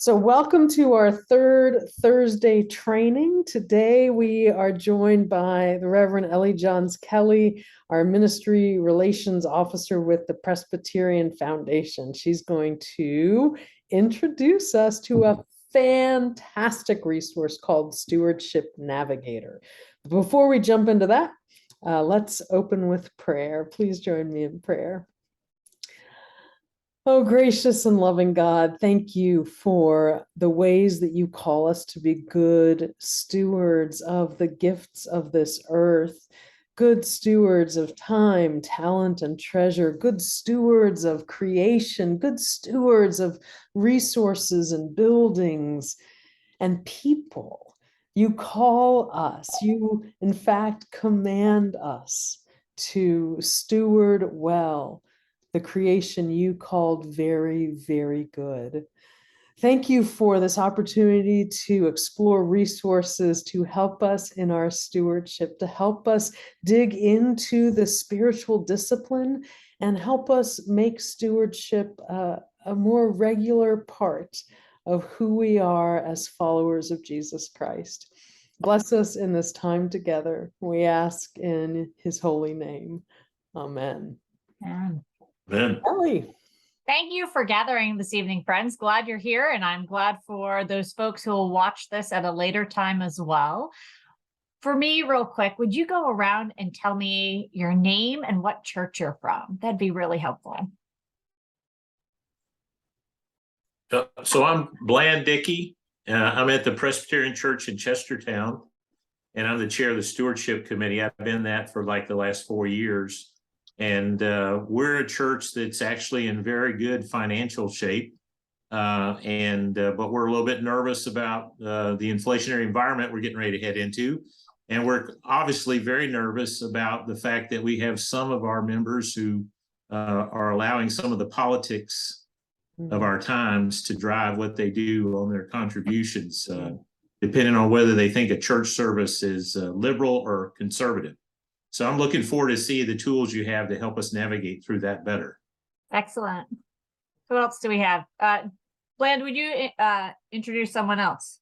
So, welcome to our third Thursday training. Today, we are joined by the Reverend Ellie Johns Kelly, our Ministry Relations Officer with the Presbyterian Foundation. She's going to introduce us to a fantastic resource called Stewardship Navigator. Before we jump into that, let's open with prayer. Please join me in prayer. Oh, gracious and loving God, thank you for the ways that you call us to be good stewards of the gifts of this earth, good stewards of time, talent, and treasure, good stewards of creation, good stewards of resources and buildings and people. You call us, you in fact command us to steward well the creation you called very, very good. Thank you for this opportunity to explore resources to help us in our stewardship, to help us dig into the spiritual discipline and help us make stewardship a more regular part of who we are as followers of Jesus Christ. Bless us in this time together. We ask in his holy name. Amen. Amen. Ellie. Thank you for gathering this evening, friends. Glad you're here, and I'm glad for those folks who will watch this at a later time as well. For me, real quick, would you go around and tell me your name and what church you're from? That'd be really helpful. So I'm Bland Dickey. I'm at the Presbyterian Church in Chestertown, and I'm the chair of the Stewardship Committee. I've been that for like the last 4 years. And we're a church that's actually in very good financial shape. But we're a little bit nervous about the inflationary environment we're getting ready to head into. And we're obviously very nervous about the fact that we have some of our members who are allowing some of the politics of our times to drive what they do on their contributions, depending on whether they think a church service is liberal or conservative. So I'm looking forward to see the tools you have to help us navigate through that better. Excellent. Who else do we have? Bland, would you introduce someone else?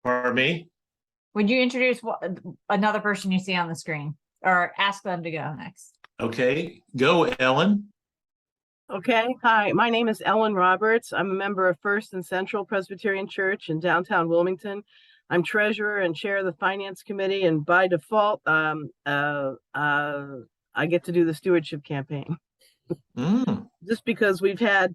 Pardon me? Would you introduce another person you see on the screen or ask them to go next? Okay, go Ellen. Okay, hi, my name is Ellen Roberts. I'm a member of First and Central Presbyterian Church in downtown Wilmington. I'm treasurer and chair of the finance committee, and by default, I get to do the stewardship campaign. Just because we had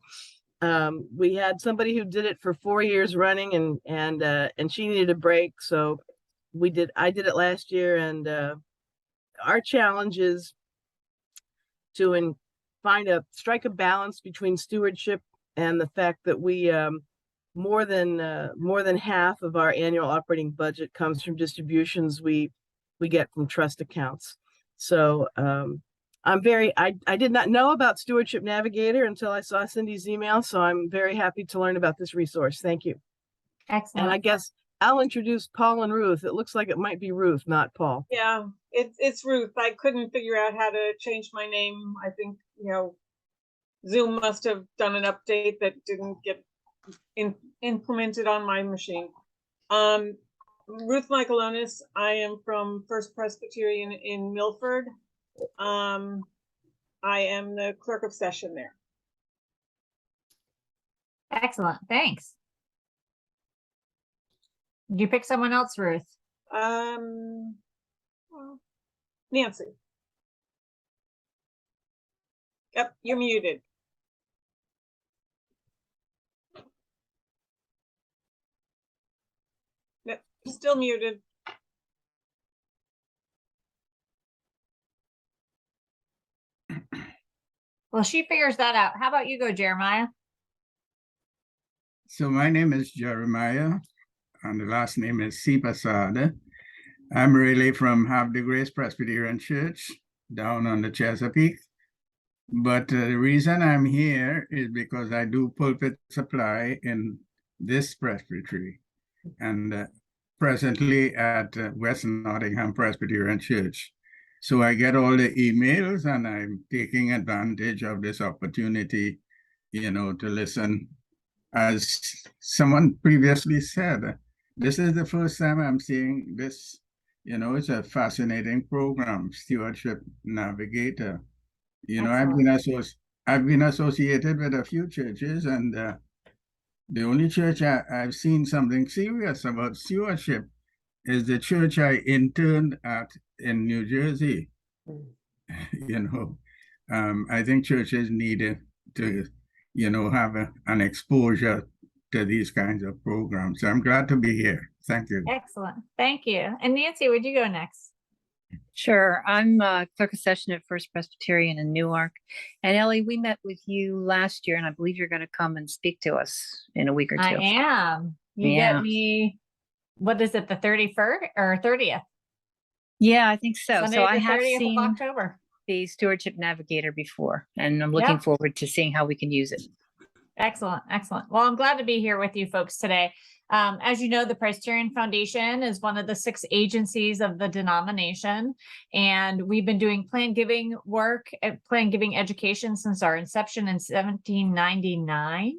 somebody who did it for 4 years running, and she needed a break, so I did it last year, and our challenge is to strike a balance between stewardship and the fact that we more than half of our annual operating budget comes from distributions we get from trust accounts. So I did not know about Stewardship Navigator until I saw Cindy's email. So I'm very happy to learn about this resource. Thank you. Excellent. And I guess I'll introduce Paul and Ruth. It looks like it might be Ruth, not Paul. Yeah, it's Ruth. I couldn't figure out how to change my name. I think, Zoom must have done an update that didn't get implemented on my machine. Ruth Michaelonis. I am from First Presbyterian in Milford. I am the clerk of session there. Excellent. Thanks. Did you pick someone else, Ruth? Nancy. Yep, you're muted. Yep, still muted. Well, she figures that out. How about you go, Jeremiah? So my name is Jeremiah, and the last name is Sipasada. I'm really from Have the Grace Presbyterian Church down on the Chesapeake. But the reason I'm here is because I do pulpit supply in this presbytery and presently at West Nottingham Presbyterian Church. So I get all the emails, and I'm taking advantage of this opportunity to listen. As someone previously said, this is the first time I'm seeing this. It's a fascinating program, Stewardship Navigator. I've been associated with a few churches, and the only church I've seen something serious about stewardship is the church I interned at in New Jersey. I think churches needed to, have an exposure to these kinds of programs. So I'm glad to be here. Thank you. Excellent. Thank you. And Nancy, would you go next? Sure. I'm clerk of session at First Presbyterian in Newark. And Ellie, we met with you last year, and I believe you're going to come and speak to us in a week or two. I am. You get me, what is it, the 31st or 30th? Yeah, I think so. Sunday, So I the have 30th seen of October. the Stewardship Navigator before, and I'm looking forward to seeing how we can use it. Excellent. Excellent. Well, I'm glad to be here with you folks today. As you know, the Presbyterian Foundation is one of the 6 agencies of the denomination, and we've been doing planned giving work at planned giving education since our inception in 1799.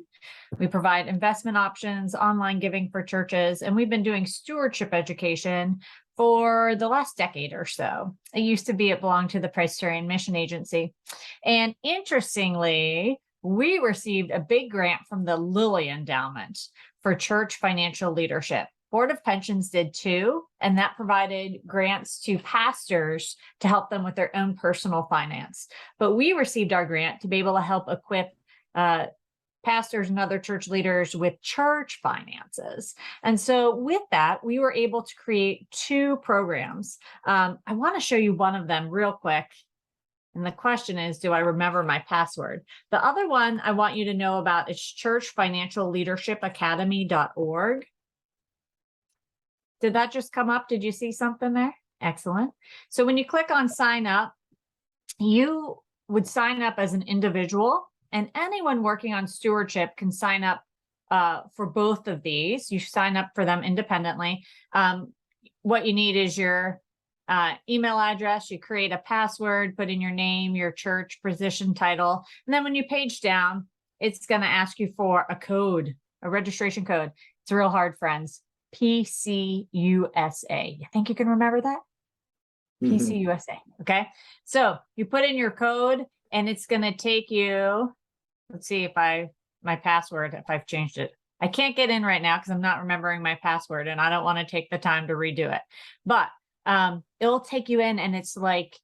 We provide investment options, online giving for churches, and we've been doing stewardship education for the last decade or so. It belonged to the Presbyterian Mission Agency. And interestingly, we received a big grant from the Lilly Endowment for church financial leadership. Board of Pensions did too, and that provided grants to pastors to help them with their own personal finance. But we received our grant to be able to help equip pastors and other church leaders with church finances. And so with that, we were able to create 2 programs. I want to show you one of them real quick. And the question is, do I remember my password? The other one I want you to know about is churchfinancialleadershipacademy.org. Did that just come up? Did you see something there? Excellent. So when you click on sign up, you would sign up as an individual, and anyone working on stewardship can sign up for both of these. You sign up for them independently. What you need is your email address. You create a password, put in your name, your church, position, title. And then when you page down, it's going to ask you for a code, a registration code. It's real hard, friends. PCUSA. You think you can remember that? PCUSA. Okay. So you put in your code, and it's going to take you, let's see if my password, if I've changed it. I can't get in right now because I'm not remembering my password, and I don't want to take the time to redo it. But it'll take you in, and it's like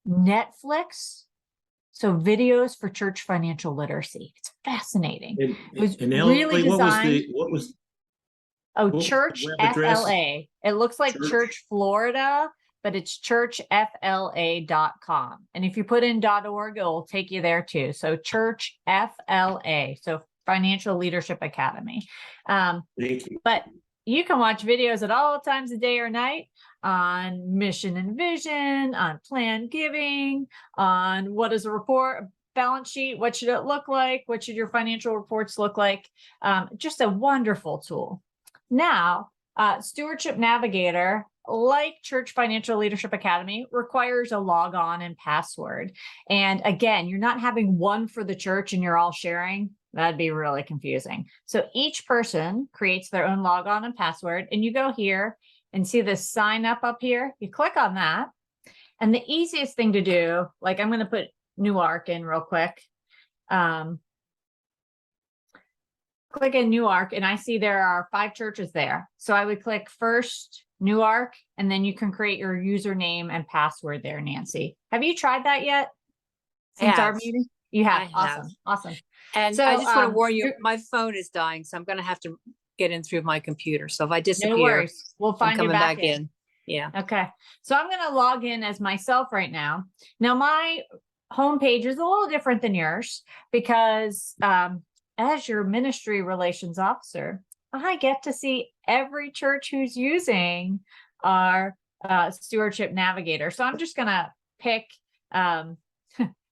Netflix. So videos for church financial literacy. It's fascinating. It was really designed. Church FLA. It looks like Church Florida, but it's churchfla.com. And if you put in .org, it will take you there too. So Church FLA. So Financial Leadership Academy. But you can watch videos at all times of day or night on mission and vision, on planned giving, on what is a report, balance sheet, what should it look like, what should your financial reports look like. Just a wonderful tool. Now, Stewardship Navigator, like Church Financial Leadership Academy, requires a log-on and password. And again, you're not having one for the church and you're all sharing. That'd be really confusing. So each person creates their own log-on and password, and you go here and see this sign up here. You click on that. And the easiest thing to do, like I'm going to put Newark in real quick. Click in Newark, and I see there are 5 churches there. So I would click first Newark, and then you can create your username and password there, Nancy. Have you tried that yet? Since our meeting? You have. Awesome. And so, I just want to warn you, my phone is dying, so I'm going to have to get in through my computer. So if I disappear, no worries. We'll find you coming back in. Yeah. Okay. So I'm going to log in as myself right now. Now my homepage is a little different than yours because as your ministry relations officer, I get to see every church who's using our Stewardship Navigator. So I'm just going to pick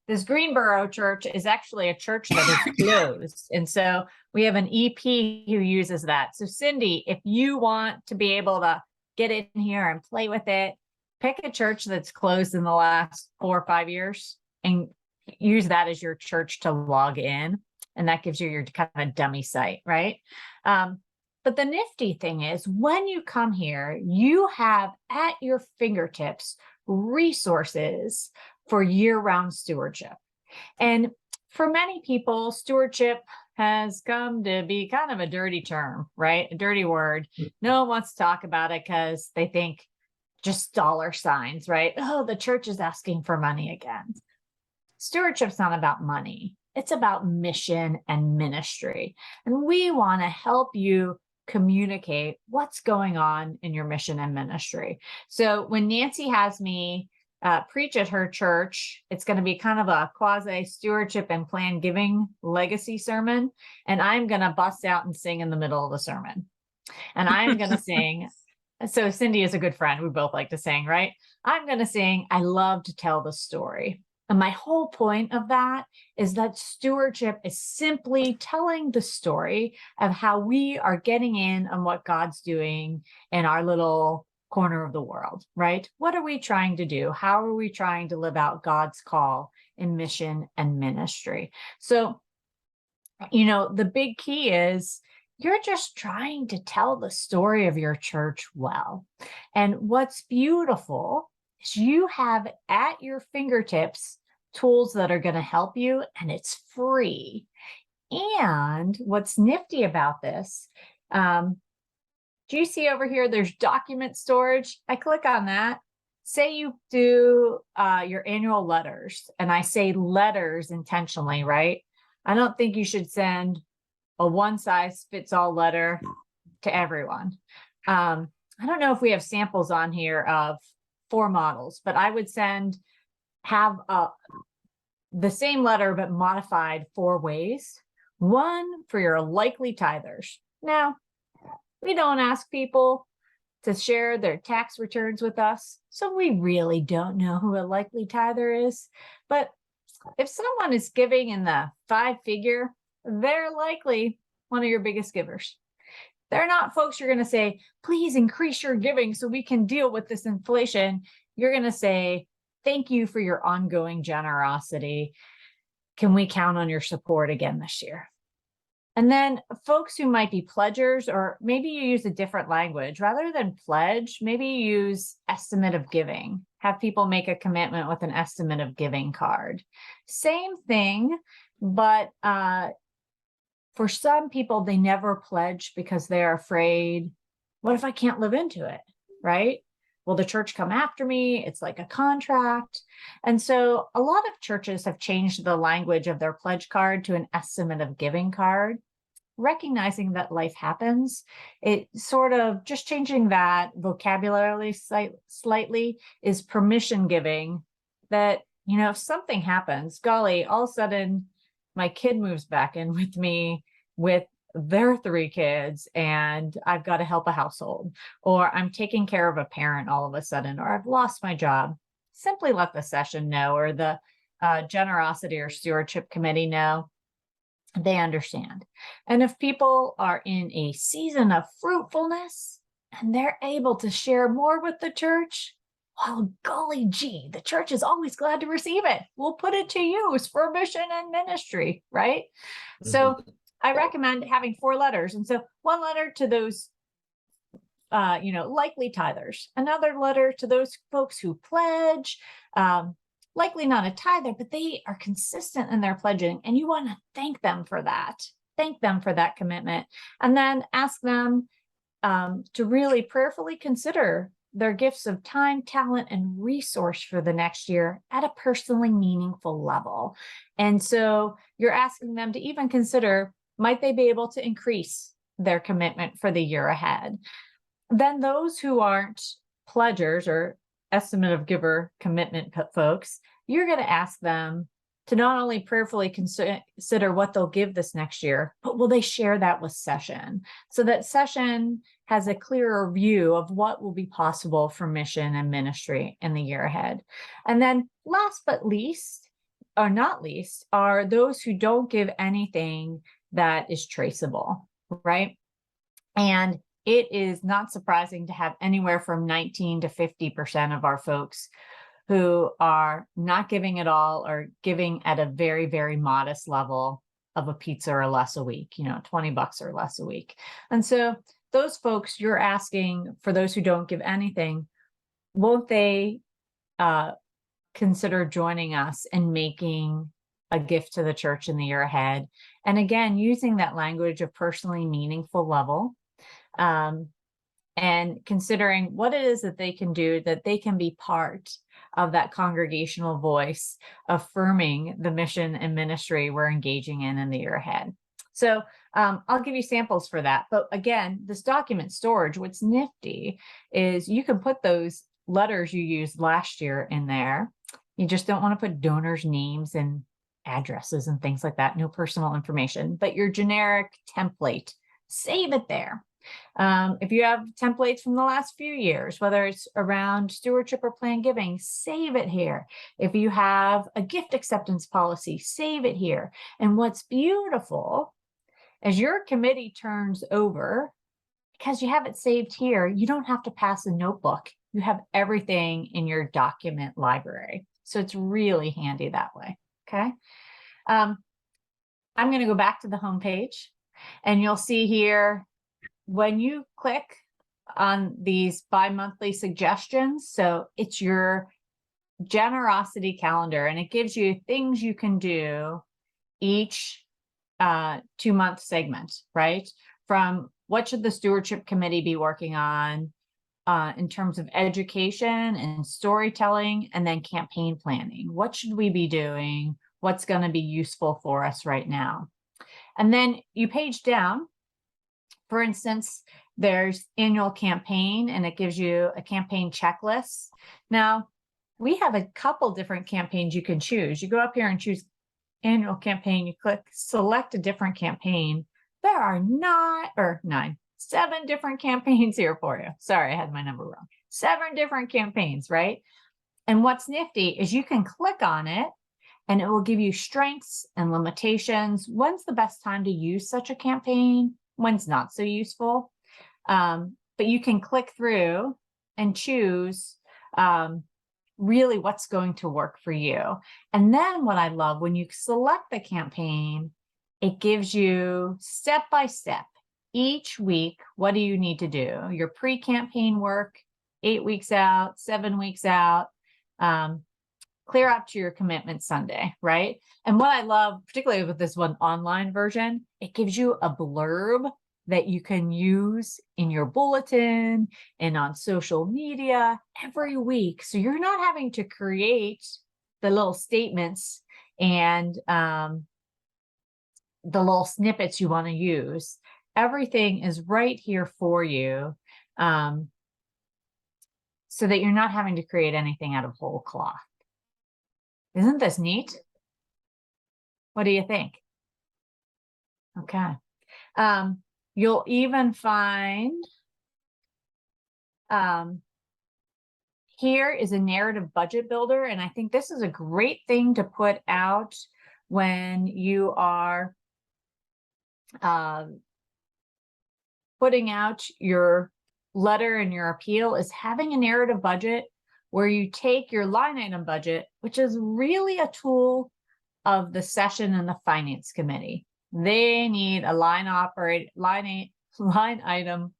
this Greenboro church is actually a church that is closed. And so we have an EP who uses that. So Cindy, if you want to be able to get in here and play with it, pick a church that's closed in the last 4 or 5 years and use that as your church to log in. and that gives you your kind of dummy site, right? But the nifty thing is when you come here, you have at your fingertips resources for year-round stewardship. And for many people, stewardship has come to be kind of a dirty term, right? A dirty word. No one wants to talk about it because they think just dollar signs, right? Oh, the church is asking for money again. Stewardship's not about money. It's about mission and ministry. And we want to help you communicate what's going on in your mission and ministry. So when Nancy has me preach at her church, it's going to be kind of a quasi stewardship and plan giving legacy sermon. And I'm going to bust out and sing in the middle of the sermon. And I'm going to sing. So Cindy is a good friend. We both like to sing, right? I'm going to sing, I love to tell the story. And my whole point of that is that stewardship is simply telling the story of how we are getting in on what God's doing in our little corner of the world, right? What are we trying to do? How are we trying to live out God's call in mission and ministry? So, the big key is you're just trying to tell the story of your church well. And what's beautiful is you have at your fingertips tools that are going to help you, and it's free. And what's nifty about this, do you see over here, there's document storage? I click on that. Say you do your annual letters, and I say letters intentionally, right? I don't think you should send a one-size-fits-all letter to everyone. I don't know if we have samples on here of 4 models, but I would have the same letter, but modified 4 ways. 1 for your likely tithers. Now, we don't ask people to share their tax returns with us, so we really don't know who a likely tither is. But if someone is giving in the 5-figure, they're likely one of your biggest givers. They're not folks you're going to say, please increase your giving so we can deal with this inflation. You're going to say, thank you for your ongoing generosity. Can we count on your support again this year? And then folks who might be pledgers, or maybe you use a different language. Rather than pledge, maybe you use estimate of giving. Have people make a commitment with an estimate of giving card. Same thing, but for some people, they never pledge because they're afraid, what if I can't live into it, right? Will the church come after me? It's like a contract. And so a lot of churches have changed the language of their pledge card to an estimate of giving card, recognizing that life happens. It sort of just changing that vocabulary slightly is permission giving, that, if something happens, golly, all of a sudden my kid moves back in with me with their 3 kids and I've got to help a household, or I'm taking care of a parent all of a sudden, or I've lost my job. Simply let the session know, or the generosity or stewardship committee know. They understand. And if people are in a season of fruitfulness and they're able to share more with the church, well, golly gee, the church is always glad to receive it. We'll put it to use for mission and ministry, right? Mm-hmm. So I recommend having 4 letters. And so 1 letter to those, likely tithers, another letter to those folks who pledge, likely not a tither, but they are consistent in their pledging. And you want to thank them for that. Thank them for that commitment. And then ask them to really prayerfully consider their gifts of time, talent, and resource for the next year at a personally meaningful level. And so you're asking them to even consider, might they be able to increase their commitment for the year ahead? Then those who aren't pledgers or estimate of giver commitment folks, you're going to ask them to not only prayerfully consider what they'll give this next year, but will they share that with session, so that session has a clearer view of what will be possible for mission and ministry in the year ahead. And then last but least, or not least, are those who don't give anything that is traceable, right? And it is not surprising to have anywhere from 19 to 50% of our folks who are not giving at all, or giving at a very, very modest level. of a pizza or less a week, $20 or less a week. And so those folks, you're asking, for those who don't give anything, won't they consider joining us and making a gift to the church in the year ahead? And again, using that language of personally meaningful level, and considering what it is that they can do, that they can be part of that congregational voice, affirming the mission and ministry we're engaging in the year ahead. So I'll give you samples for that. But again, this document storage, what's nifty is you can put those letters you used last year in there. You just don't want to put donors' names and addresses and things like that, no personal information, but your generic template, save it there. If you have templates from the last few years, whether it's around stewardship or planned giving, save it here. If you have a gift acceptance policy, save it here. And what's beautiful, as your committee turns over, because you have it saved here, you don't have to pass a notebook. You have everything in your document library. So it's really handy that way, okay? I'm going to go back to the homepage, and you'll see here, when you click on these bi-monthly suggestions, so it's your generosity calendar, and it gives you things you can do each 2-month segment, right? From what should the stewardship committee be working on in terms of education and storytelling, and then campaign planning. What should we be doing? What's going to be useful for us right now? And then you page down. For instance, there's annual campaign, and it gives you a campaign checklist. Now, we have a couple different campaigns you can choose. You go up here and choose annual campaign, you click select a different campaign. There are 7 different campaigns here for you. Sorry, I had my number wrong. 7 different campaigns, right? And what's nifty is you can click on it and it will give you strengths and limitations. When's the best time to use such a campaign? When's not so useful? But you can click through and choose really what's going to work for you. And then what I love, when you select the campaign, it gives you step by step each week. What do you need to do? Your pre-campaign work, 8 weeks out, 7 weeks out, clear up to your commitment Sunday, right? And what I love, particularly with this one online version, it gives you a blurb that you can use in your bulletin and on social media every week. So you're not having to create the little statements and the little snippets you want to use. Everything is right here for you, so that you're not having to create anything out of whole cloth. Isn't this neat? What do you think? Okay. You'll even find here is a narrative budget builder. And I think this is a great thing to put out when you are putting out your letter and your appeal, is having a narrative budget where you take your line item budget, which is really a tool of the session and the finance committee. They need a line item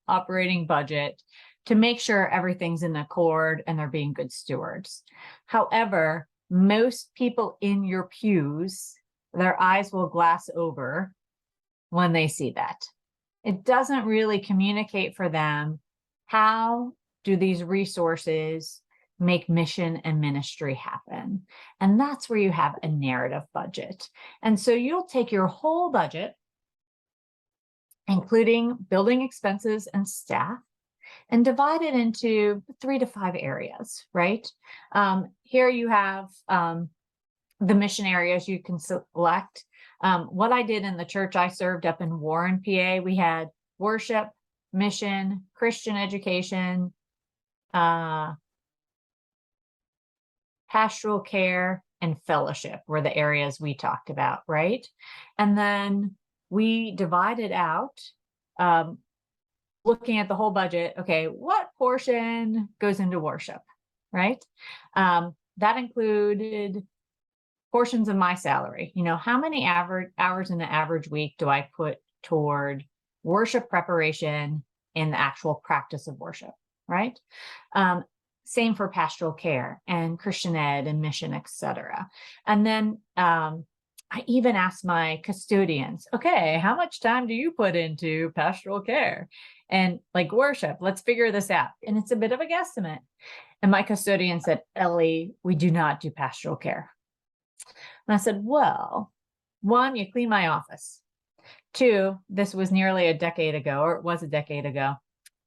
operating budget to make sure everything's in accord and they're being good stewards. However, most people in your pews, their eyes will glass over when they see that. It doesn't really communicate for them, how do these resources make mission and ministry happen? And that's where you have a narrative budget. And so you'll take your whole budget, including building expenses and staff, and divide it into 3 to 5 areas, right? Here you have the mission areas you can select. What I did in the church I served up in Warren, PA, we had worship, mission, Christian education, pastoral care, and fellowship were the areas we talked about, right? And then we divided out, looking at the whole budget, okay, what portion goes into worship, right? That included portions of my salary. You know, how many average hours in an average week do I put toward worship preparation in the actual practice of worship, right? Same for pastoral care and Christian ed and mission, etc. And then I even asked my custodians, okay, how much time do you put into pastoral care and like worship? Let's figure this out. And it's a bit of a guesstimate. And my custodian said, Ellie, we do not do pastoral care. And I said, well, one, you clean my office. Two, this was nearly a decade ago, or it was a decade ago.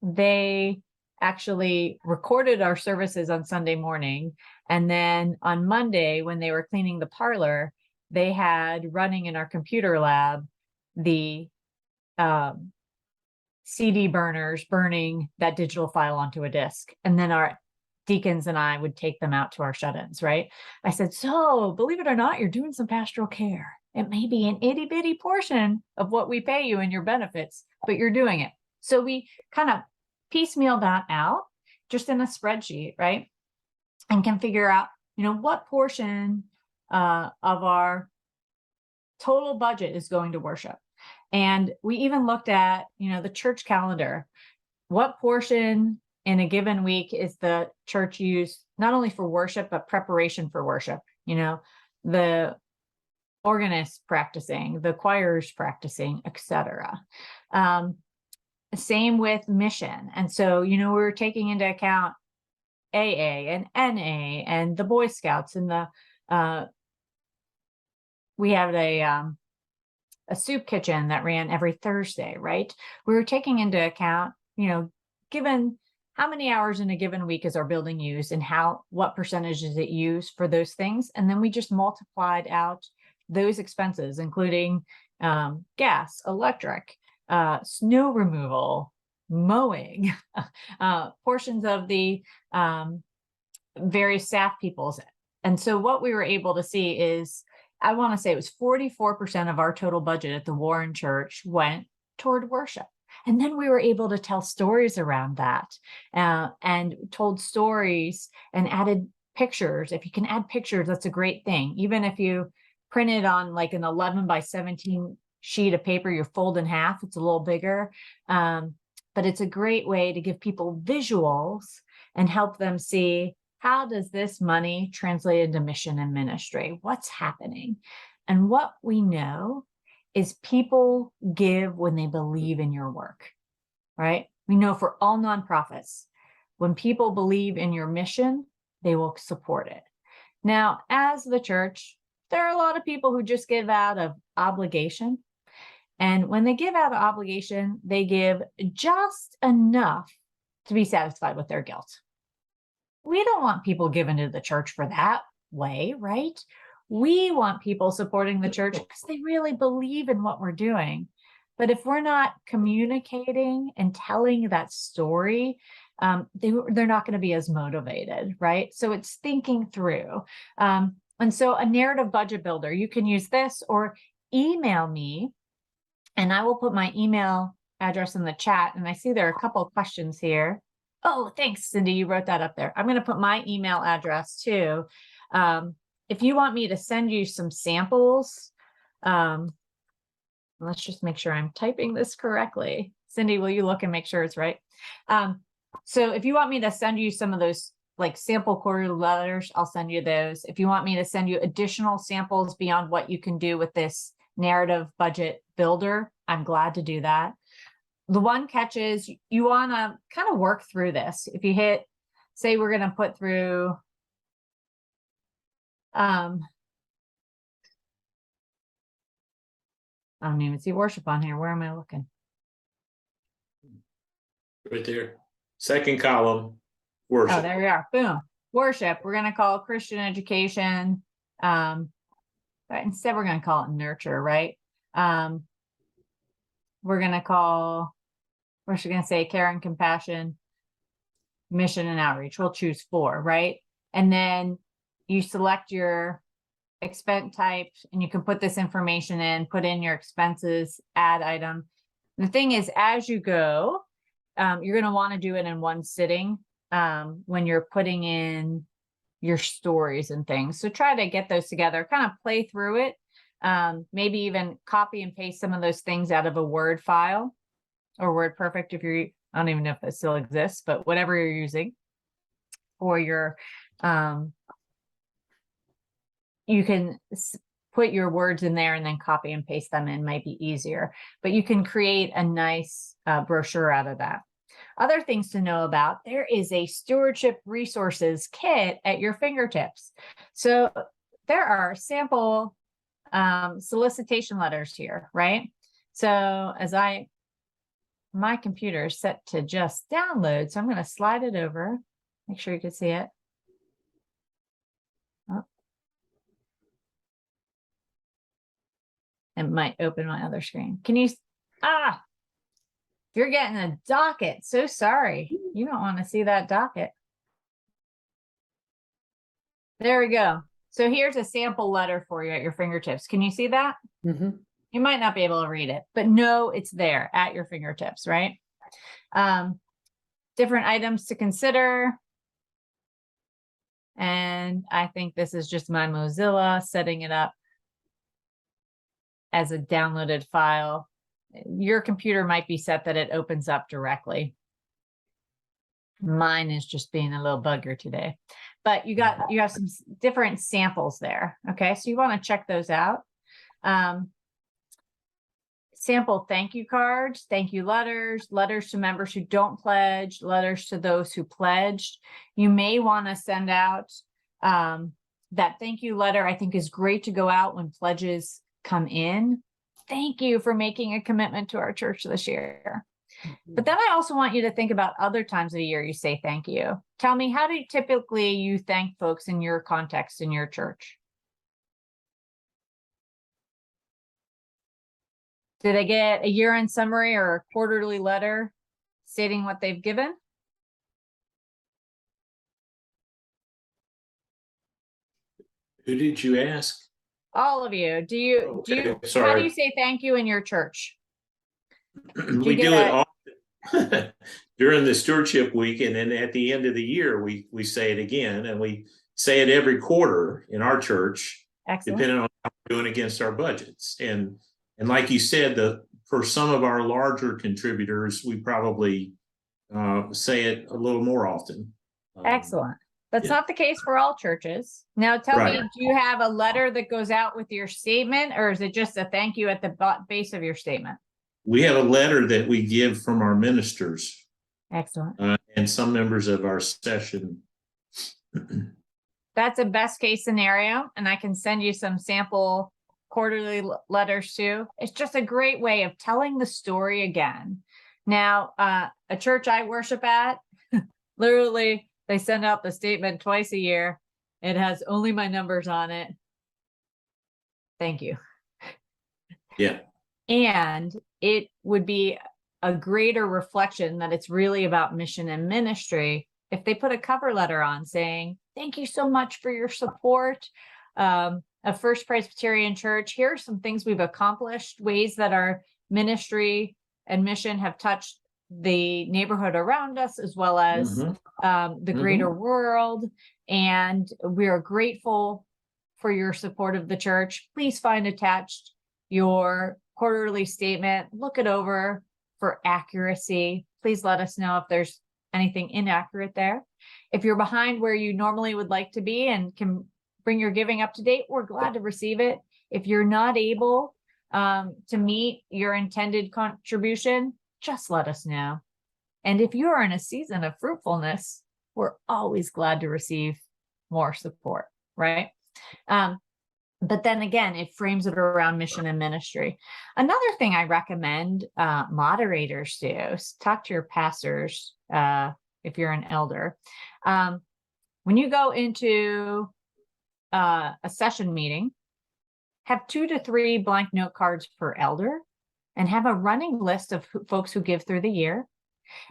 They actually recorded our services on Sunday morning. And then on Monday, when they were cleaning the parlor, they had running in our computer lab the CD burners burning that digital file onto a disk. And then our deacons and I would take them out to our shut-ins, right? I said, so believe it or not, you're doing some pastoral care. It may be an itty bitty portion of what we pay you in your benefits, but you're doing it. So we kind of piecemeal that out just in a spreadsheet, right? And can figure out, you know, what portion of our total budget is going to worship. And we even looked at, you know, the church calendar. What portion in a given week is the church used not only for worship, but preparation for worship? You know, the organists practicing, the choirs practicing, etc. Same with mission. And so, you know, we were taking into account AA and NA and the Boy Scouts and the, we had a soup kitchen that ran every Thursday, right? We were taking into account, you know, given how many hours in a given week is our building used and what percentage is it used for those things. And then we just multiplied out those expenses, including gas, electric, snow removal, mowing, portions of the various staff people's. And so what we were able to see is, I want to say it was 44% of our total budget at the Warren Church went toward worship. And then we were able to tell stories around that and told stories and added pictures. If you can add pictures, that's a great thing. Even if you print it on like an 11 by 17 sheet of paper, you fold in half, it's a little bigger. But it's a great way to give people visuals and help them see, how does this money translate into mission and ministry? What's happening? And what we know is people give when they believe in your work, right? We know for all nonprofits, when people believe in your mission, they will support it. Now, as the church, there are a lot of people who just give out of obligation. And when they give out of obligation, they give just enough to be satisfied with their guilt. We don't want people giving to the church for that way, right? We want people supporting the church because they really believe in what we're doing. But if we're not communicating and telling that story, they're not going to be as motivated, right? So it's thinking through. And so a narrative budget builder, you can use this or email me, and I will put my email address in the chat. And I see there are a couple of questions here. Oh, thanks, Cindy. You wrote that up there. I'm going to put my email address too. If you want me to send you some samples, let's just make sure I'm typing this correctly. Cindy, will you look and make sure it's right? So if you want me to send you some of those like sample quarterly letters, I'll send you those. If you want me to send you additional samples beyond what you can do with this narrative budget builder, I'm glad to do that. The one catch is you want to kind of work through this. If you hit, say we're going to put through, I don't even see worship on here. Where am I looking? Right there. Second column, worship. Oh, there we are. Boom. Worship. We're going to call Christian education. But instead, we're going to call it nurture, right? We're going to call, we're just going to say care and compassion, mission and outreach. We'll choose 4, right? And then you select your expense type and you can put this information in, put in your expenses, add item. The thing is, as you go, you're going to want to do it in one sitting when you're putting in your stories and things. So try to get those together, kind of play through it. Maybe even copy and paste some of those things out of a Word file or WordPerfect if you're, I don't even know if that still exists, but whatever you're using for your, you can put your words in there and then copy and paste them in, might be easier, but you can create a nice brochure out of that. Other things to know about, there is a stewardship resources kit at your fingertips. So there are sample solicitation letters here, right? So as my computer is set to just download, so I'm going to slide it over, make sure you can see it. Oh. It might open my other screen. Can you, you're getting a docket. So sorry. You don't want to see that docket. There we go. So here's a sample letter for you at your fingertips. Can you see that? Mm-hmm. You might not be able to read it, but no, it's there at your fingertips, right? Different items to consider. And I think this is just my Mozilla setting it up as a downloaded file. Your computer might be set that it opens up directly. Mine is just being a little bugger today, but you have some different samples there. Okay, so you want to check those out. Sample thank you cards, thank you letters, letters to members who don't pledge, letters to those who pledged. You may want to send out that thank you letter. I think is great to go out when pledges come in. Thank you for making a commitment to our church this year. But then I also want you to think about other times of the year you say thank you. Tell me, how do you typically thank folks in your context in your church? Do they get a year-end summary or a quarterly letter stating what they've given? Who did you ask? All of you. Okay, how do sorry. you say thank you in your church? We do it often during the stewardship week, and then at the end of the year, we say it again, and we say it every quarter in our church. Excellent. Depending on how we're doing against our budgets. And like you said, for some of our larger contributors, we probably say it a little more often. Excellent. That's not the case for all churches. Now tell me, do you have a letter that goes out with your statement, or is it just a thank you at the base of your statement? We have a letter that we give from our ministers. Excellent. And some members of our session. That's a best case scenario, and I can send you some sample quarterly letters too. It's just a great way of telling the story again. Now, a church I worship at, literally, they send out the statement twice a year. It has only my numbers on it. Thank you. Yeah. And it would be a greater reflection that it's really about mission and ministry if they put a cover letter on saying, thank you so much for your support of First Presbyterian Church. Here are some things we've accomplished, ways that our ministry and mission have touched the neighborhood around us, as well as the greater world. And we are grateful for your support of the church. Please find attached your quarterly statement. Look it over for accuracy. Please let us know if there's anything inaccurate there. If you're behind where you normally would like to be and can bring your giving up to date, we're glad to receive it. If you're not able to meet your intended contribution, just let us know. And if you are in a season of fruitfulness, we're always glad to receive more support, right? But then again, it frames it around mission and ministry. Another thing I recommend moderators do, talk to your pastors if you're an elder. When you go into a session meeting, have 2 to 3 blank note cards per elder, and have a running list of folks who give through the year,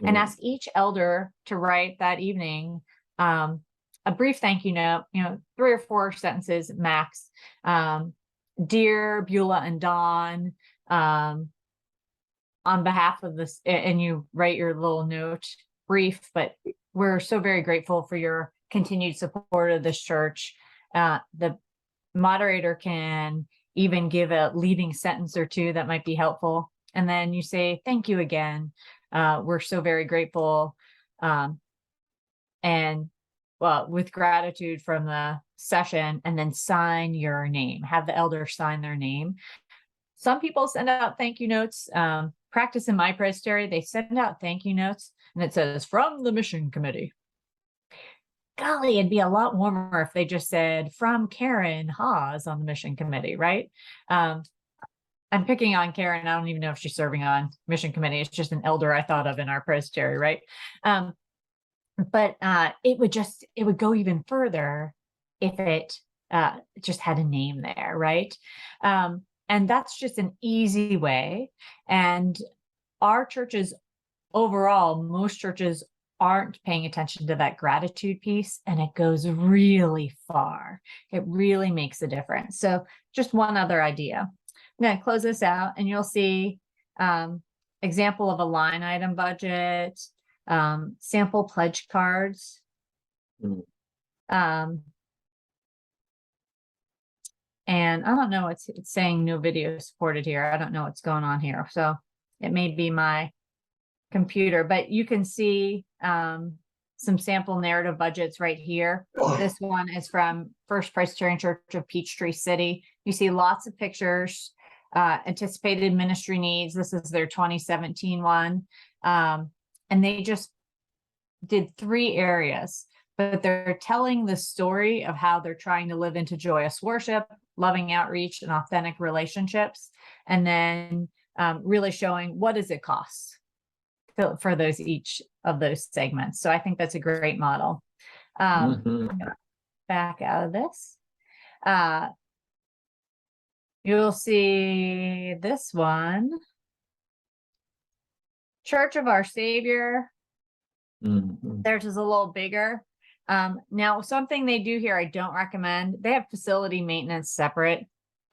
and ask each elder to write that evening a brief thank you note, 3 or 4 sentences max. Dear Beulah and Dawn, on behalf of this, and you write your little note, brief, but we're so very grateful for your continued support of this church. The moderator can even give a leading sentence or two that might be helpful. And then you say, thank you again. We're so very grateful. And well, with gratitude from the session, and then sign your name, have the elder sign their name. Some people send out thank you notes. Practice in my presbytery, they send out thank you notes and it says from the mission committee. Golly, it'd be a lot warmer if they just said from Karen Hawes on the mission committee, right? I'm picking on Karen. I don't even know if she's serving on mission committee. It's just an elder I thought of in our presbytery, right? But it would go even further if it just had a name there, right? And that's just an easy way. And our churches overall, most churches aren't paying attention to that gratitude piece, and it goes really far. It really makes a difference. So just one other idea. I'm going to close this out, and you'll see example of a line item budget, sample pledge cards. And I don't know, it's saying no video supported here. I don't know what's going on here. So it may be my computer, but you can see some sample narrative budgets right here. This one is from First Presbyterian Church of Peachtree City. You see lots of pictures, anticipated ministry needs. This is their 2017 one. And they just did 3 areas, but they're telling the story of how they're trying to live into joyous worship, loving outreach, and authentic relationships. And then really showing what does it cost for those each of those segments. So I think that's a great model. I'm gonna back out of this. You'll see this one. Church of Our Savior. Theirs is a little bigger. Now, something they do here I don't recommend. They have facility maintenance separate.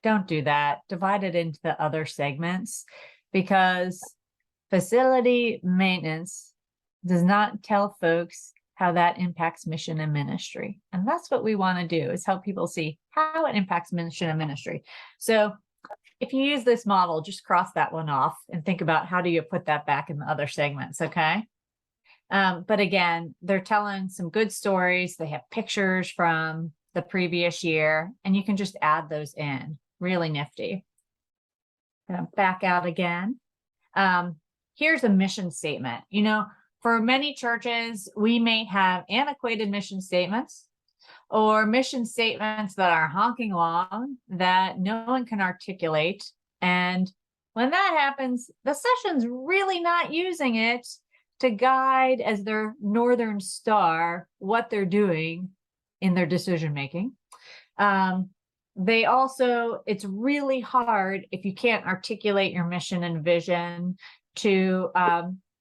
Don't do that. Divide it into the other segments, because facility maintenance does not tell folks how that impacts mission and ministry. And that's what we want to do, is help people see how it impacts mission and ministry. So if you use this model, just cross that one off and think about how do you put that back in the other segments, okay? But again, they're telling some good stories. They have pictures from the previous year, and you can just add those in. Really nifty. Gonna back out again. Here's a mission statement. You know, for many churches, we may have antiquated mission statements or mission statements that are honking along that no one can articulate. And when that happens, the session's really not using it to guide as their northern star what they're doing in their decision making. They also, it's really hard if you can't articulate your mission and vision to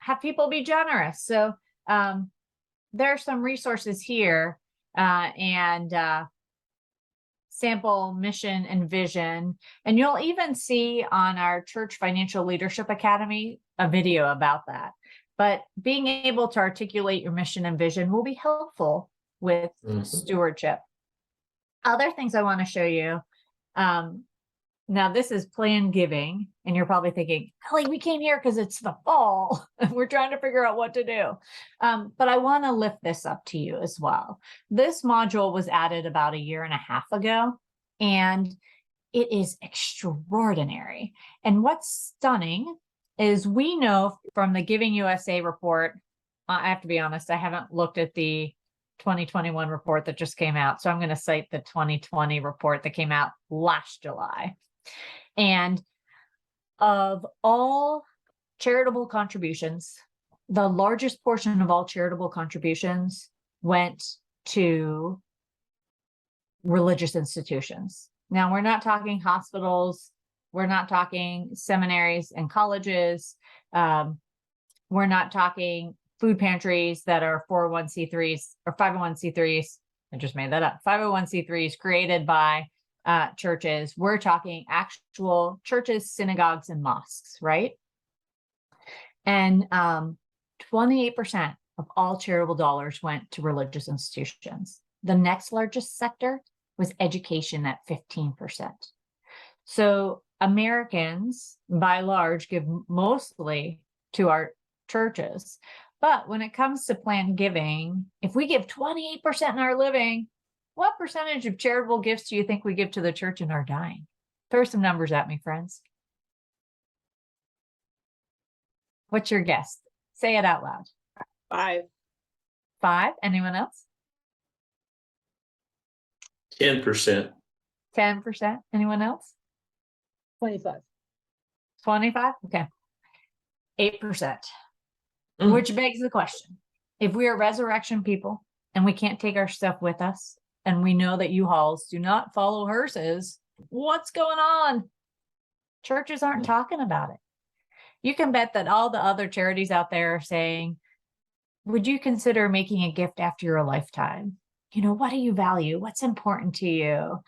have people be generous. So there are some resources here and sample mission and vision. And you'll even see on our Church Financial Leadership Academy a video about that. But being able to articulate your mission and vision will be helpful with stewardship. Other things I want to show you. Now this is planned giving, and you're probably thinking, Ellie, we came here because it's the fall. We're trying to figure out what to do. But I want to lift this up to you as well. This module was added about 1.5 years ago, and it is extraordinary. And what's stunning is we know from the Giving USA report, I have to be honest, I haven't looked at the 2021 report that just came out. So I'm going to cite the 2020 report that came out last July. And of all charitable contributions, the largest portion of all charitable contributions went to religious institutions. Now, we're not talking hospitals. We're not talking seminaries and colleges. We're not talking food pantries that are 401c3s or 501c3s. I just made that up. 501c3s created by churches. We're talking actual churches, synagogues, and mosques, right? And 28% of all charitable dollars went to religious institutions. The next largest sector was education at 15%. So Americans, by large, give mostly to our churches. But when it comes to planned giving, if we give 28% in our living, what percentage of charitable gifts do you think we give to the church in our dying? Throw some numbers at me, friends. What's your guess? Say it out loud. 5. 5. Anyone else? 10%. 10%. Anyone else? 25. 25? Okay. 8%. Mm. Which begs the question. If we are resurrection people and we can't take our stuff with us, and we know that U-Hauls do not follow hearses, what's going on? Churches aren't talking about it. You can bet that all the other charities out there are saying, would you consider making a gift after your lifetime? You know, what do you value? What's important to you?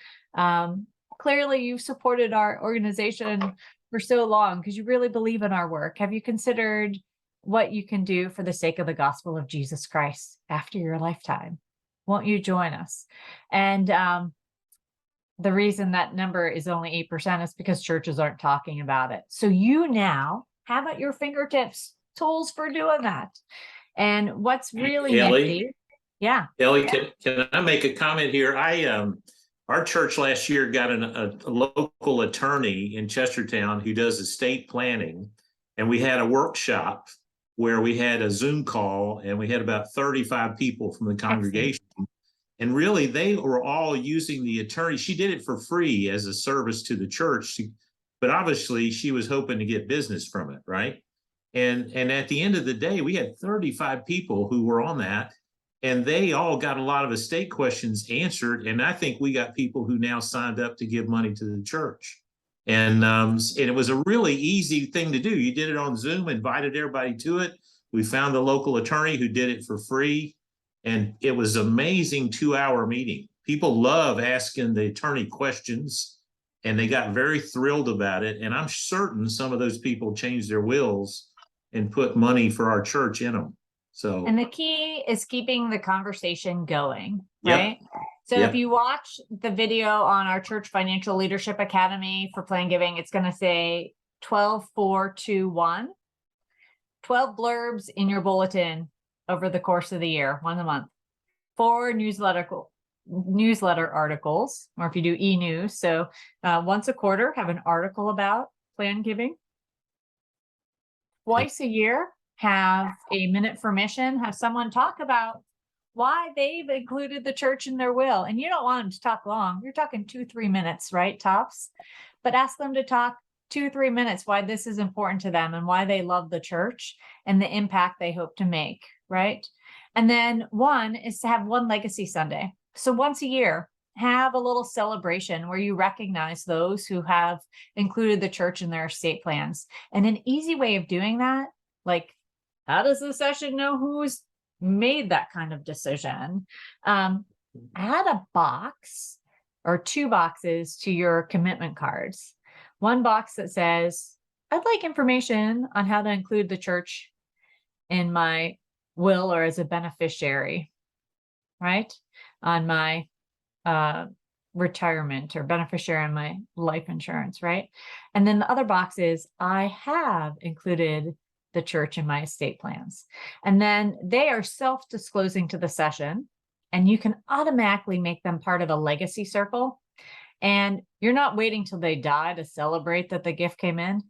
Clearly, you've supported our organization for so long because you really believe in our work. Have you considered what you can do for the sake of the gospel of Jesus Christ after your lifetime? Won't you join us? And the reason that number is only 8% is because churches aren't talking about it. So you now have at your fingertips tools for doing that. And what's really Ellie? nifty, yeah. Ellie, can I make a comment here? Our church last year got a local attorney in Chestertown who does estate planning, and we had a workshop where we had a Zoom call, and we had about 35 people from the congregation. And really, they were all using the attorney. She did it for free as a service to the church, but obviously she was hoping to get business from it, right? And at the end of the day, we had 35 people who were on that, and they all got a lot of estate questions answered. And I think we got people who now signed up to give money to the church. And it was a really easy thing to do. You did it on Zoom, invited everybody to it. We found the local attorney who did it for free. And it was an amazing 2-hour meeting. People love asking the attorney questions, and they got very thrilled about it. And I'm certain some of those people changed their wills and put money for our church in them. So, And the key is keeping the conversation going, Yep. right? So Yep. if you watch the video on our Church Financial Leadership Academy for Plan Giving, it's going to say 12-4-2-1, 12 blurbs in your bulletin over the course of the year, 1 a month, 4 newsletter articles, or if you do e-news, so once a quarter, have an article about plan giving. Twice a year, have a minute for mission, have someone talk about why they've included the church in their will. And you don't want them to talk long. You're talking 2-3 minutes, right? Tops. But ask them to talk 2-3 minutes why this is important to them and why they love the church and the impact they hope to make, right? And then one is to have one Legacy Sunday. So once a year, have a little celebration where you recognize those who have included the church in their estate plans. And an easy way of doing that, like, how does the session know who's made that kind of decision? Add a box or 2 boxes to your commitment cards. One box that says, I'd like information on how to include the church in my will or as a beneficiary, right? On my retirement or beneficiary on my life insurance, right? And then the other box is, I have included the church in my estate plans. And then they are self-disclosing to the session, and you can automatically make them part of a legacy circle. And you're not waiting till they die to celebrate that the gift came in.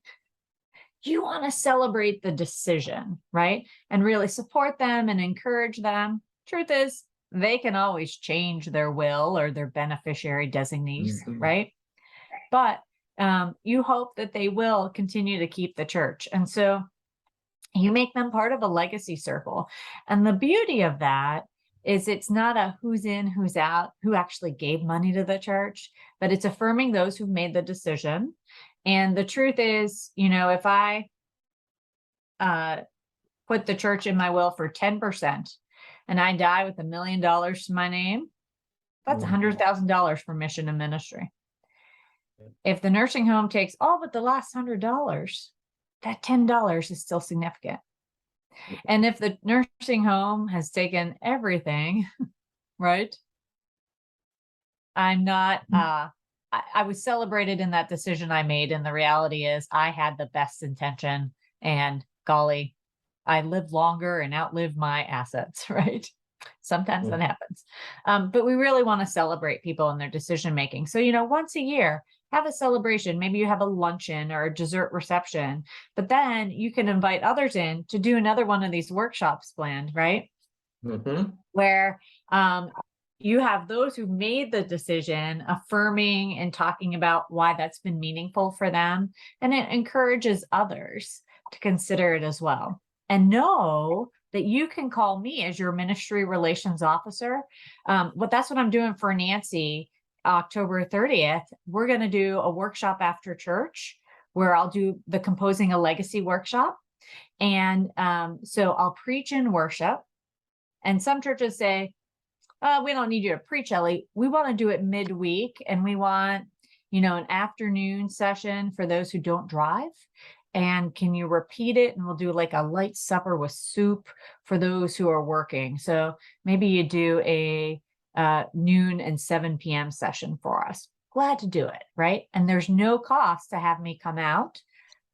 You want to celebrate the decision, right? And really support them and encourage them. Truth is, they can always change their will or their beneficiary designees, right? But you hope that they will continue to keep the church. And so you make them part of a legacy circle. And the beauty of that is it's not a who's in, who's out, who actually gave money to the church, but it's affirming those who've made the decision. And the truth is, you know, if I put the church in my will for 10% and I die with $1 million to my name, that's $100,000 for mission and ministry. If the nursing home takes all but the last $100, that $10 is still significant. And if the nursing home has taken everything, right? I'm not, I was celebrated in that decision I made. And the reality is I had the best intention, and golly, I lived longer and outlived my assets, right? Sometimes that happens. But we really want to celebrate people in their decision making. So, once a year, have a celebration. Maybe you have a luncheon or a dessert reception, but then you can invite others in to do another one of these workshops planned, right? Where you have those who made the decision affirming and talking about why that's been meaningful for them. And it encourages others to consider it as well. And know that you can call me as your ministry relations officer. That's what I'm doing for Nancy. October 30th, we're going to do a workshop after church where I'll do the Composing a Legacy workshop. And so I'll preach in worship. And some churches say, we don't need you to preach, Ellie. We want to do it midweek, and we want, an afternoon session for those who don't drive. And can you repeat it? And we'll do like a light supper with soup for those who are working. So maybe you do a noon and 7 p.m. session for us. Glad to do it, right? And there's no cost to have me come out.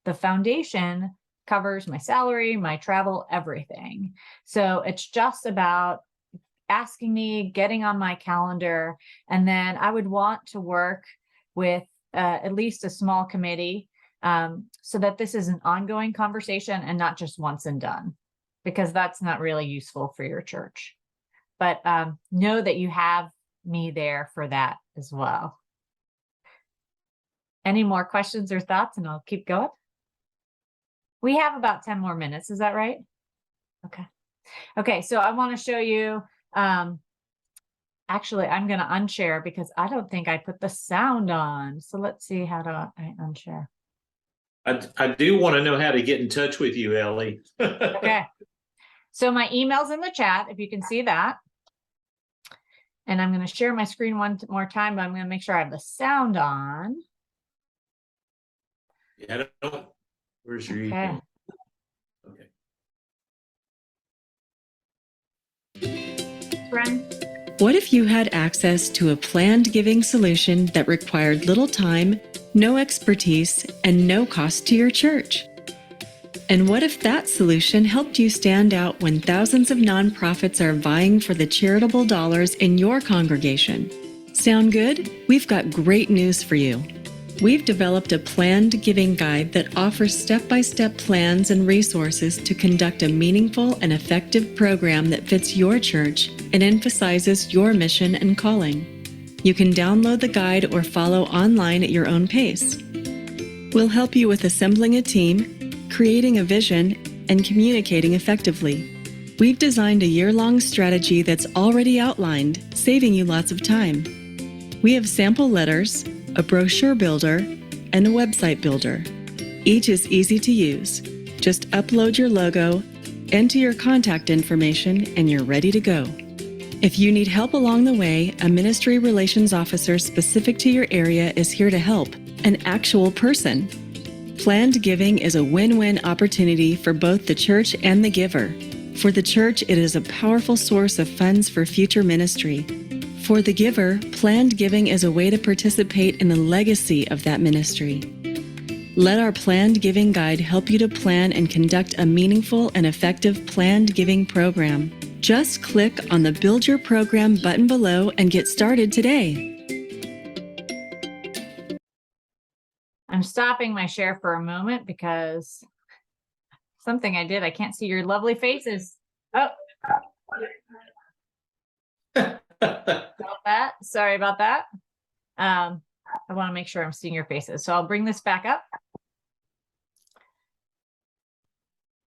The foundation covers my salary, my travel, everything. So it's just about asking me, getting on my calendar, and then I would want to work with at least a small committee so that this is an ongoing conversation and not just once and done, because that's not really useful for your church. But know that you have me there for that as well. Any more questions or thoughts? And I'll keep going. We have about 10 more minutes. Is that right? Okay. Okay. So I want to show you, actually, I'm going to unshare because I don't think I put the sound on. So let's see how to unshare. I do want to know how to get in touch with you, Ellie. Okay. So my email's in the chat, if you can see that. And I'm going to share my screen one more time, but I'm going to make sure I have the sound on. Yeah, I don't. Where's your email? Okay. Bren? What if you had access to a planned giving solution that required little time, no expertise, and no cost to your church? And what if that solution helped you stand out when thousands of nonprofits are vying for the charitable dollars in your congregation? Sound good? We've got great news for you. We've developed a planned giving guide that offers step-by-step plans and resources to conduct a meaningful and effective program that fits your church and emphasizes your mission and calling. You can download the guide or follow online at your own pace. We'll help you with assembling a team, creating a vision, and communicating effectively. We've designed a year-long strategy that's already outlined, saving you lots of time. We have sample letters, a brochure builder, and a website builder. Each is easy to use. Just upload your logo, enter your contact information, and you're ready to go. If you need help along the way, a ministry relations officer specific to your area is here to help, an actual person. Planned giving is a win-win opportunity for both the church and the giver. For the church, it is a powerful source of funds for future ministry. For the giver, planned giving is a way to participate in the legacy of that ministry. Let our planned giving guide help you to plan and conduct a meaningful and effective planned giving program. Just click on the Build Your Program button below and get started today. I'm stopping my share for a moment because something I did, I can't see your lovely faces. Oh. Sorry about that. I want to make sure I'm seeing your faces. So I'll bring this back up.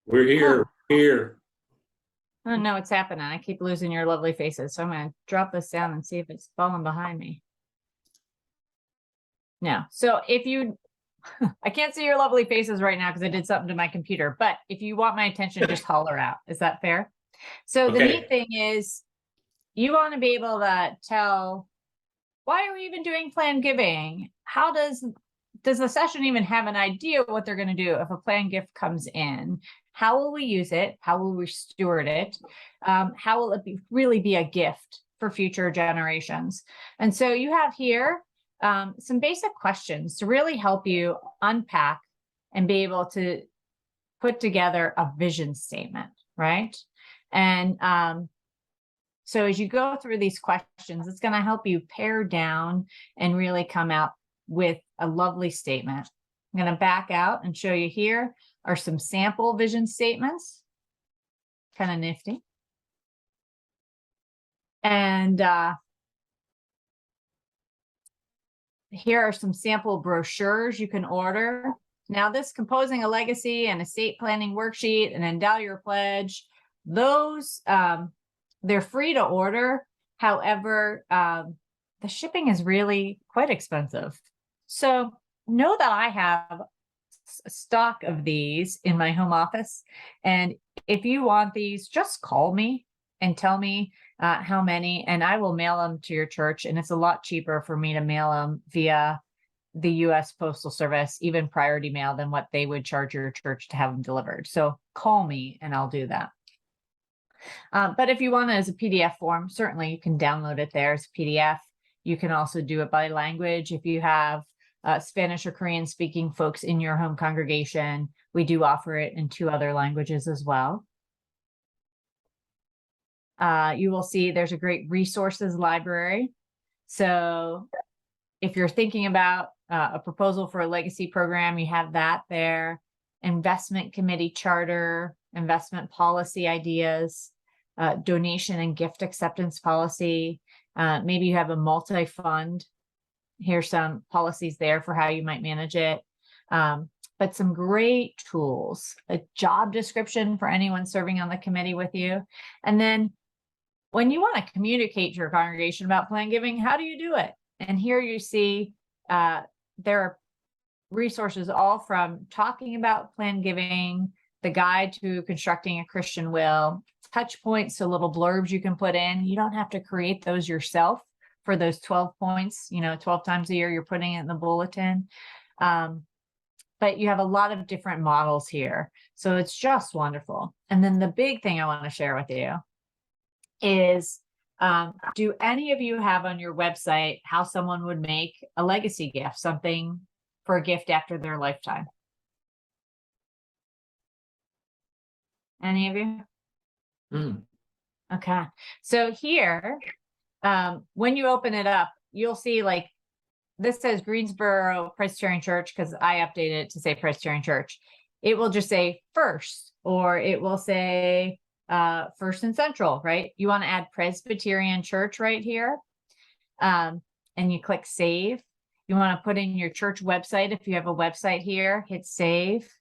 We're here. Here. I don't know what's happening. I keep losing your lovely faces. So I'm going to drop this down and see if it's falling behind me. No. So if you, I can't see your lovely faces right now because I did something to my computer, but if you want my attention, just holler out. Is that fair? So the neat thing is you want to be able to tell, why are we even doing planned giving? How does does the session even have an idea what they're going to do if a planned gift comes in? How will we use it? How will we steward it? How will it really be a gift for future generations? And so you have here some basic questions to really help you unpack and be able to put together a vision statement, right? And so as you go through these questions, it's going to help you pare down and really come out with a lovely statement. I'm going to back out and show you here are some sample vision statements. Kind of nifty. And here are some sample brochures you can order. Now, this Composing a Legacy and Estate Planning Worksheet and Endow Your Pledge, those, they're free to order. However, the shipping is really quite expensive. So know that I have a stock of these in my home office. And if you want these, just call me and tell me how many, and I will mail them to your church. And it's a lot cheaper for me to mail them via the U.S. Postal Service, even priority mail, than what they would charge your church to have them delivered. So call me and I'll do that. But if you want it as a PDF form, certainly you can download it there as a PDF. You can also do it by language. If you have Spanish or Korean speaking folks in your home congregation, we do offer it in 2 other languages as well. You will see there's a great resources library. So if you're thinking about a proposal for a legacy program, you have that there. Investment committee charter, investment policy ideas, donation and gift acceptance policy. Maybe you have a multi-fund. Here's some policies there for how you might manage it. But some great tools, a job description for anyone serving on the committee with you. And then when you want to communicate to your congregation about plan giving, how do you do it? And here you see there are resources all from talking about plan giving, the guide to constructing a Christian will, touch points, so little blurbs you can put in. You don't have to create those yourself for those 12 points, 12 times a year, you're putting it in the bulletin. But you have a lot of different models here. So it's just wonderful. And then the big thing I want to share with you is, do any of you have on your website how someone would make a legacy gift, something for a gift after their lifetime? Any of you? Okay. So here, when you open it up, you'll see like this says Greensboro Presbyterian Church, because I updated it to say Presbyterian Church. It will just say First, or it will say First and Central, right? You want to add Presbyterian Church right here. And you click Save. You want to put in your church website. If you have a website here, hit Save.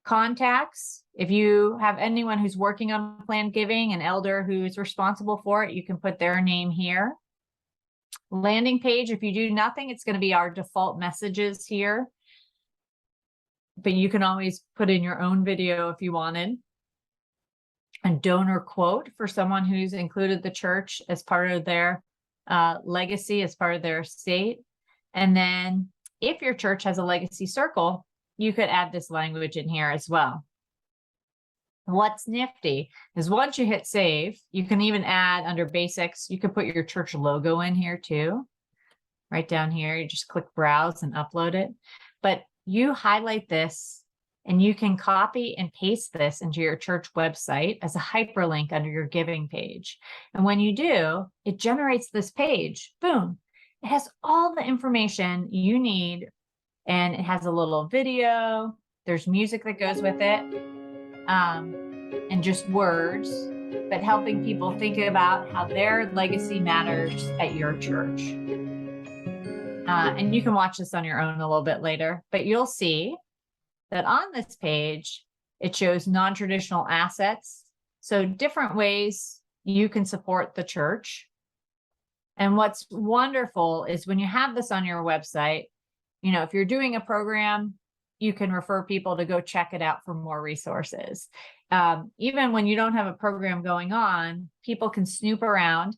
Contacts. If you have anyone who's working on planned giving, an elder who's responsible for it, you can put their name here. Landing page. If you do nothing, it's going to be our default messages here. But you can always put in your own video if you wanted. A donor quote for someone who's included the church as part of their legacy, as part of their estate. And then if your church has a legacy circle, you could add this language in here as well. What's nifty is once you hit save, you can even add under basics, you can put your church logo in here too. Right down here, you just click browse and upload it. But you highlight this and you can copy and paste this into your church website as a hyperlink under your giving page. And when you do, it generates this page. Boom. It has all the information you need, and it has a little video. There's music that goes with it, and just words, but helping people think about how their legacy matters at your church. And you can watch this on your own a little bit later, but you'll see that on this page, it shows non-traditional assets. So different ways you can support the church. And what's wonderful is when you have this on your website, if you're doing a program, you can refer people to go check it out for more resources. Even when you don't have a program going on, people can snoop around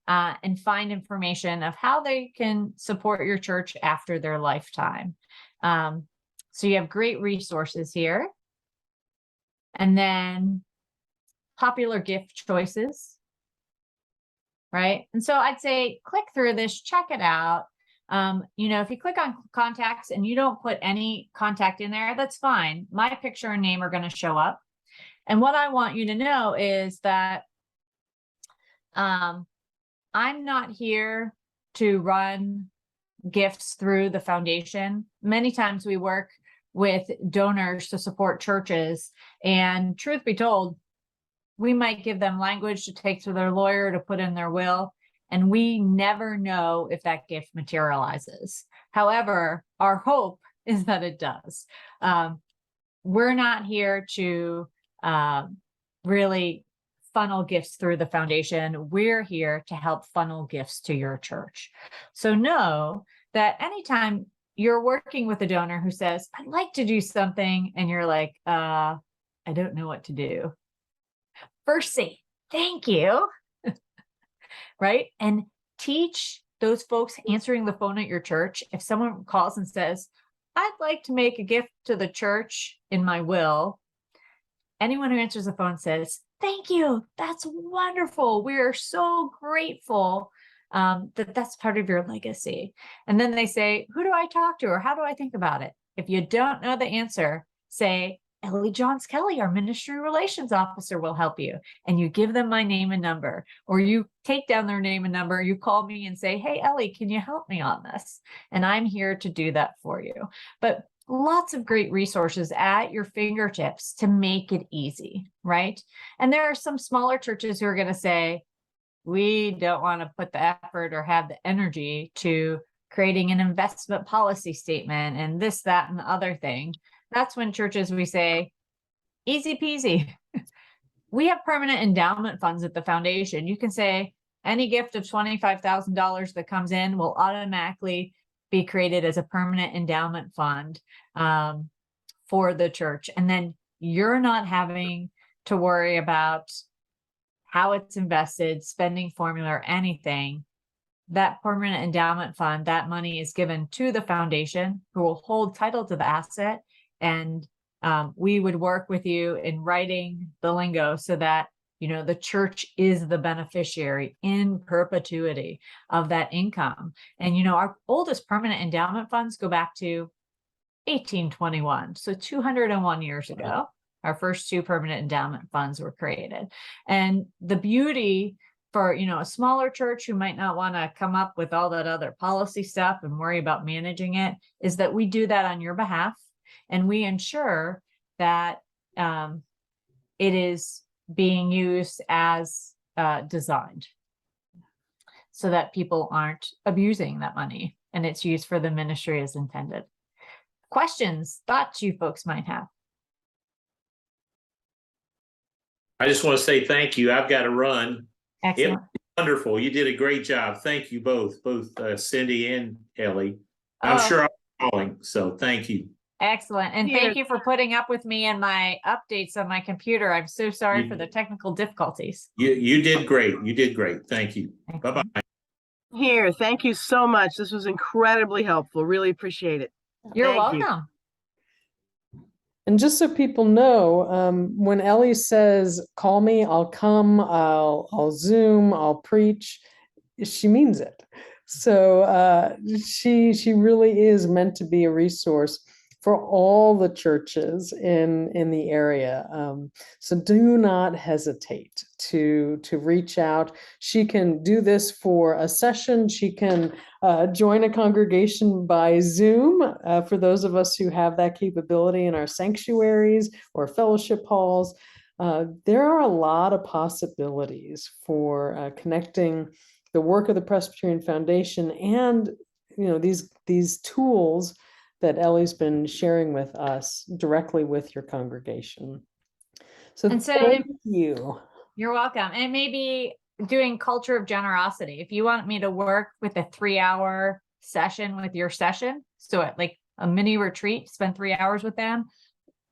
and find information of how they can support your church after their lifetime. So you have great resources here. And then popular gift choices, right? And so I'd say click through this, check it out. If you click on contacts and you don't put any contact in there, that's fine. My picture and name are going to show up. And what I want you to know is that I'm not here to run gifts through the foundation. Many times we work with donors to support churches, and truth be told, we might give them language to take to their lawyer to put in their will, and we never know if that gift materializes. However, our hope is that it does. We're not here to really funnel gifts through the foundation. We're here to help funnel gifts to your church. So know that anytime you're working with a donor who says, I'd like to do something, and you're like, I don't know what to do. First say, thank you, right? And teach those folks answering the phone at your church. If someone calls and says, I'd like to make a gift to the church in my will, anyone who answers the phone says, thank you. That's wonderful. We are so grateful that that's part of your legacy. And then they say, who do I talk to, or how do I think about it? If you don't know the answer, say, Ellie Johns Kelly, our ministry relations officer, will help you. And you give them my name and number, or you take down their name and number. You call me and say, hey, Ellie, can you help me on this? And I'm here to do that for you. But lots of great resources at your fingertips to make it easy, right? And there are some smaller churches who are going to say, we don't want to put the effort or have the energy to creating an investment policy statement and this, that, and the other thing. That's when churches, we say, easy peasy. We have permanent endowment funds at the foundation. You can say any gift of $25,000 that comes in will automatically be created as a permanent endowment fund for the church. And then you're not having to worry about how it's invested, spending formula, or anything. That permanent endowment fund, that money is given to the foundation, who will hold title to the asset. And we would work with you in writing the lingo so that, the church is the beneficiary in perpetuity of that income. And, our oldest permanent endowment funds go back to 1821. So 201 years ago, our first two permanent endowment funds were created. And the beauty for, a smaller church who might not want to come up with all that other policy stuff and worry about managing it is that we do that on your behalf. And we ensure that it is being used as designed, so that people aren't abusing that money and it's used for the ministry as intended. Questions, thoughts you folks might have? I just want to say thank you. I've got to run. Excellent. It was wonderful. You did a great job. Thank you both Cindy and Ellie. I'm sure I'm calling, so thank you. Excellent. And thank you for putting up with me and my updates on my computer. I'm so sorry for the technical difficulties. You did great. You did great. Thank you. Bye-bye. Here, thank you so much. This was incredibly helpful. Really appreciate it. You're welcome. And just so people know, when Ellie says, call me, I'll come, I'll Zoom, I'll preach, she means it. So she really is meant to be a resource for all the churches in the area. So do not hesitate to reach out. She can do this for a session. She can join a congregation by Zoom for those of us who have that capability in our sanctuaries or fellowship halls. There are a lot of possibilities for connecting the work of the Presbyterian Foundation and these tools that Ellie's been sharing with us directly with your congregation. So thank you. You're welcome. And maybe doing culture of generosity. If you want me to work with a 3-hour session with your session, so at like a mini retreat, spend 3 hours with them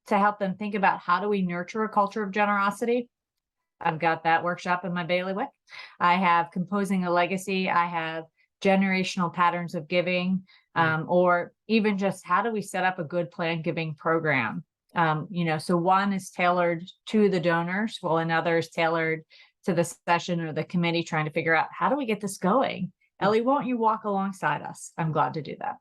to help them think about how do we nurture a culture of generosity. I've got that workshop in my bailiwick. I have composing a legacy. I have generational patterns of giving, or even just how do we set up a good plan giving program? So one is tailored to the donors, while another is tailored to the session or the committee trying to figure out how do we get this going? Ellie, won't you walk alongside us? I'm glad to do that.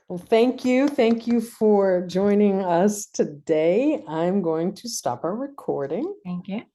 Well, thank you. Thank you for joining us today. I'm going to stop our recording. Thank you.